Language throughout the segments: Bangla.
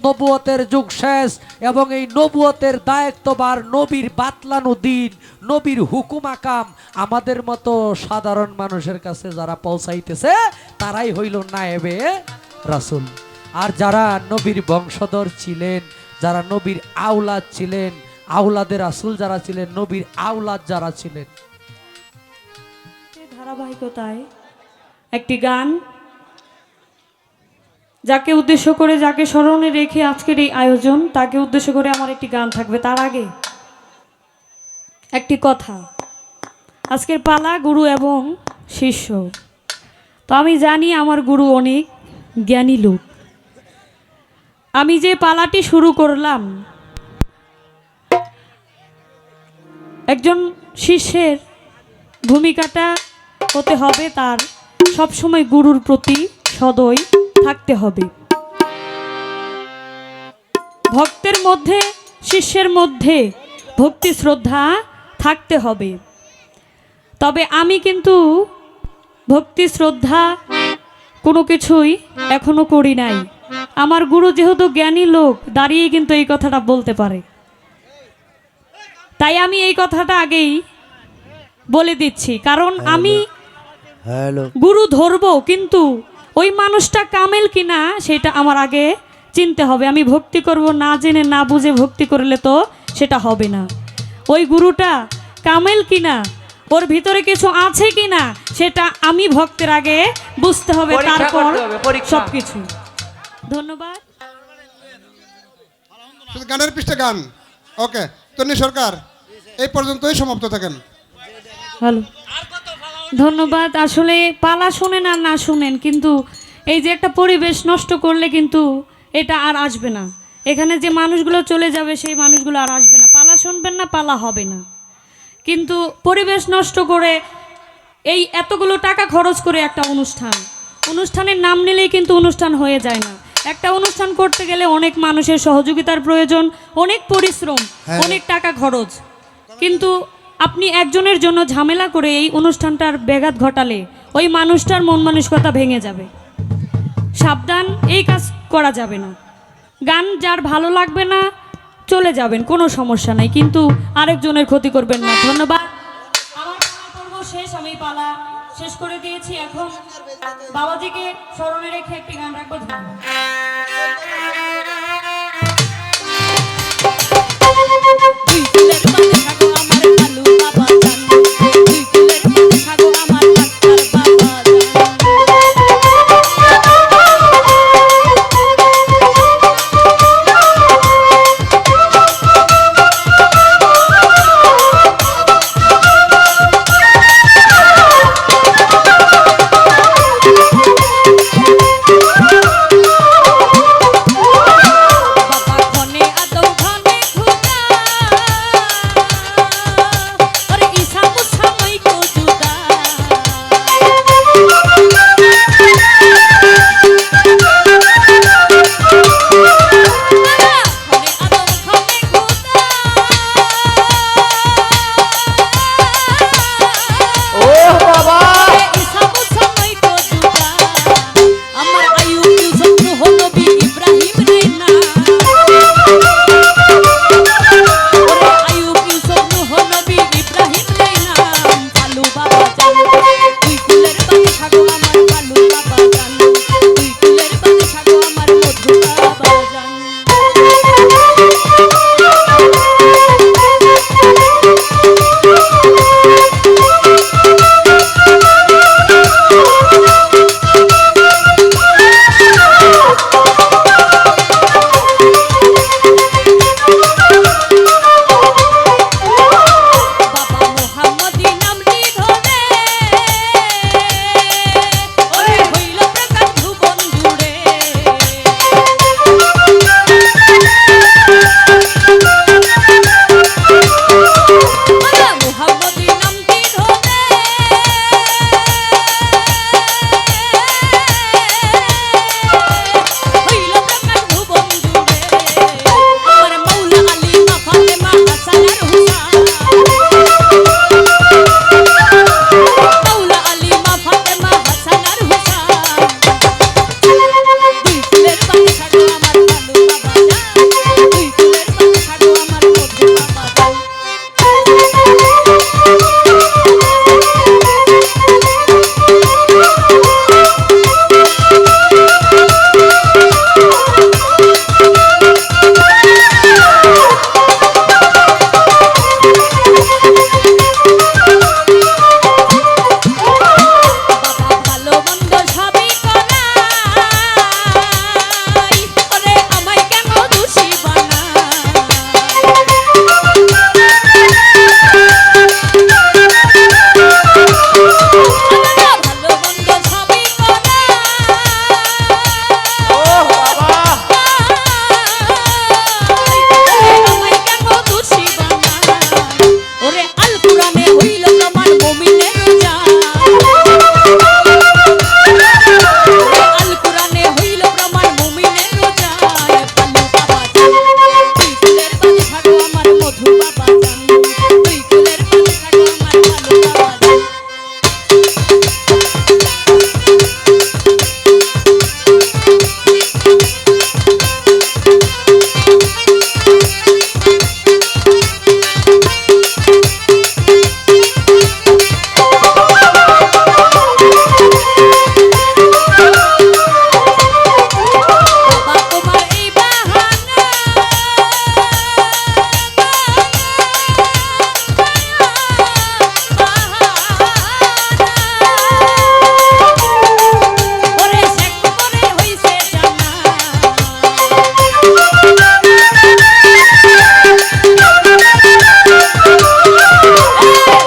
নবুয়তের যুগ শেষ এবং এই নবুয়তের দায়িত্ববার নবীর বাতলানো দিন, নবীর হুকুম আকাম আমাদের মতো সাধারণ মানুষের কাছে যারা পৌঁছাইতেছে তারাই হইল নায়েবে রাসূল। আর যারা নবীর বংশধর ছিলেন, যারা নবীর আওলাদ ছিলেন, আওলাদের রাসূল যারা ছিলেন, নবীর আওলাদ যারা ছিলেন, ধারাবাহিকতায় একটি গান যাকে উদ্দেশ্য করে, যাকে স্মরণে রেখে আজকের এই আয়োজন, তাকে উদ্দেশ্য করে আমার একটি গান থাকবে। তার আগে একটি কথা, আজকের পালা গুরু এবং শিষ্য। তো আমি জানি আমার গুরু অনেক জ্ঞানী লোক। আমি যে পালাটি শুরু করলাম, একজন শিষ্যের ভূমিকাটা হতে হবে তার সবসময় গুরুর প্রতি সদয় থাকতে হবে। ভক্তের মধ্যে, শিষ্যের মধ্যে ভক্তি শ্রদ্ধা থাকতে হবে। তবে আমি কিন্তু ভক্তি শ্রদ্ধা কোনো কিছুই এখনো করি নাই। আমার গুরু যেহেতু জ্ঞানী লোক, দাঁড়িয়ে কিন্তু এই কথাটা বলতে পারে, তাই আমি এই কথাটা আগেই বলে দিচ্ছি। কারণ আমি গুরু ধরবো, কিন্তু ওই মানুষটা কামেল কিনা সেটা আমার আগে চিনতে হবে। আমি ভক্তি করব না জেনে না বুঝে ভক্তি করলে তো সেটা হবে না। ওই গুরুটা কামেল কিনা, ওর ভিতরে কিছু আছে কিনা সেটা আমি ভক্তের আগে বুঝতে হবে, তারপর সবকিছু। ধন্যবাদ। গানের পৃষ্ঠে গান। ওকে, তন্নি সরকার এই পর্যন্তই সমাপ্ত থাকেন। হ্যালো, ধন্যবাদ। আসলে পালা শুনেন আর না শুনেন, কিন্তু এই যে একটা পরিবেশ নষ্ট করলে কিন্তু এটা আর আসবে না। এখানে যে মানুষগুলো চলে যাবে সেই মানুষগুলো আর আসবে না। পালা শুনবেন না, পালা হবে না। কিন্তু পরিবেশ নষ্ট করে এই এতগুলো টাকা খরচ করে একটা অনুষ্ঠানের নাম নিলেই কিন্তু অনুষ্ঠান হয়ে যায় না। একটা অনুষ্ঠান করতে গেলে অনেক মানুষের সহযোগিতার প্রয়োজন, অনেক পরিশ্রম, অনেক টাকা খরচ। কিন্তু আপনি একজনের জন্য ঝামেলা করে এই অনুষ্ঠানটার ব্যাঘাত ঘটালে ওই মানুষটার মন মানসিকতা ভেঙে যাবে। সাবধান, এই কাজ করা যাবে না। গান যার ভালো লাগবে না চলে যাবেন, কোনো সমস্যা নাই, কিন্তু আরেকজনের ক্ষতি করবেন না। ধন্যবাদ। আমার পর্ব শেষ, আমি পালা শেষ করে দিয়েছি। এখন বাবাজিকে স্মরণে রেখে একটি গান রাখবো।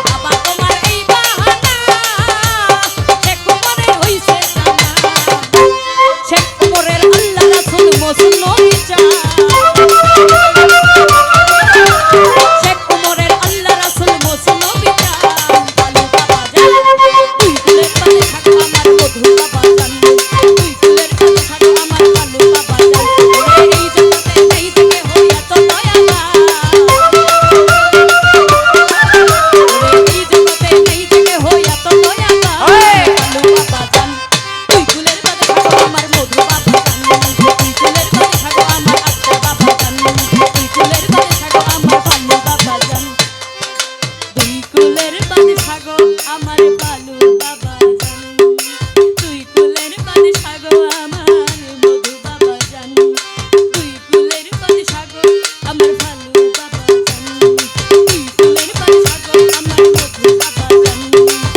বাবা তোমার এই বাহানা শেখ উমরের হইছে জানা শেখ উমরের আল্লাহ রাসূল মসুল নবী চান শেখ উমরের আল্লাহ রাসূল মসুল নবী চান কালু বাবা জান তুই ফুলের পানে থাকো আমার মধু বাবা জান তুই ফুলের পানে থাকো আমার কালু বাবা জান ওরে এই জগতে নেই থেকে হইয়া তো দয়াবান এই জগতে নেই থেকে হইয়া তো দয়াবান কালু বাবা জান তুই ফুলের পানে থাকো আমার মধু বাবা জান তুই ফুলের পানে থাকো আমার আত্মা বাবা জান তুই ফুলের পানে থাকো আমার ভালু বাবা জান তুই ফুলের পানে থাকো আমার ভালু বাবা জান তুই ফুলের পানে থাকো আমার মধু বাবা জান তুই ফুলের পানে থাকো আমার ভালু বাবা জান তুই ফুলের পানে থাকো আমার মধু বাবা জান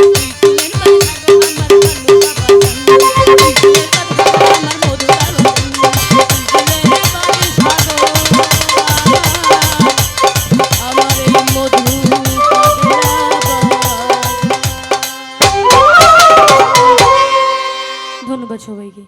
তুই ফুলের পানে থাকো আমার ভালু বাবা জান তুই ফুলের পানে থাকো আমার মধু বাবা জান তুই ফুলের পানে থাকো আমার এই মধু ধন্যবাদ সবাইকে।